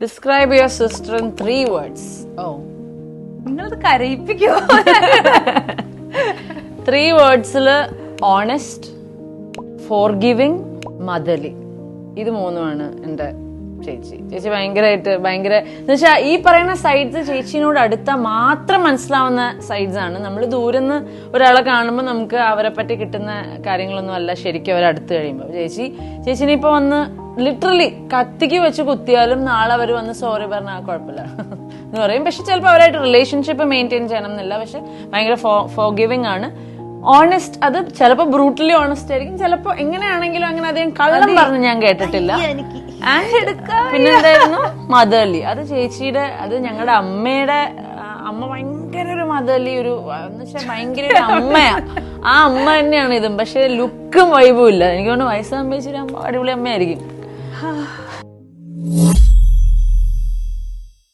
Describe your sister in 3 words. Oh. നിങ്ങളത് കരയിപ്പിക്കോ? 3 wordsല് honest, forgiving, motherly. ഇത് മൂന്നുമാണ് എന്റെ ചേച്ചി. ചേച്ചി ഭയങ്കര എന്നുവെച്ചാൽ ഈ പറയുന്ന സൈഡ്സ് ചേച്ചിനോട് അടുത്ത മാത്രം മനസ്സിലാവുന്ന സൈഡ്സ് ആണ്. നമ്മൾ ദൂരെന്ന് ഒരാളെ കാണുമ്പോൾ നമുക്ക് അവരെ പറ്റി കിട്ടുന്ന കാര്യങ്ങളൊന്നും അല്ല ശരിക്കും അവരടുത്ത് കഴിയുമ്പോൾ. ചേച്ചിനെ ഇപ്പൊ വന്ന് ലിറ്ററലി കത്തിക്ക് വെച്ച് കുത്തിയാലും നാളെ അവർ വന്ന് സോറി പറഞ്ഞാൽ കുഴപ്പമില്ല എന്ന് പറയും. പക്ഷെ ചിലപ്പോൾ അവരായിട്ട് റിലേഷൻഷിപ്പ് മെയിൻറ്റെയിൻ ചെയ്യണം എന്നില്ല. പക്ഷെ ഭയങ്കര ഫോർഗിവിംഗ് ആണ്. ഓണസ്റ്റ്, അത് ചിലപ്പോ ബ്രൂട്ടലി ഓണസ്റ്റ് ആയിരിക്കും, ചിലപ്പോ എങ്ങനെയാണെങ്കിലും അങ്ങനെ അധികം കള്ളം പറഞ്ഞ് ഞാൻ കേട്ടിട്ടില്ല. പിന്നെന്തായിരുന്നു മദർലി, അത് ചേച്ചിയുടെ, അത് ഞങ്ങളുടെ അമ്മ ഭയങ്കര ഒരു മദർലി, ഒരു എന്ന് വെച്ചാൽ ഭയങ്കര ഒരു അമ്മയാ. ആ അമ്മ തന്നെയാണ് ഇതും. പക്ഷെ ലുക്കും വൈബും ഇല്ല. എനിക്ക് തോന്നുന്നു വയസ്സാകുമ്പോ ചേച്ചി അടിപൊളി അമ്മയായിരിക്കും.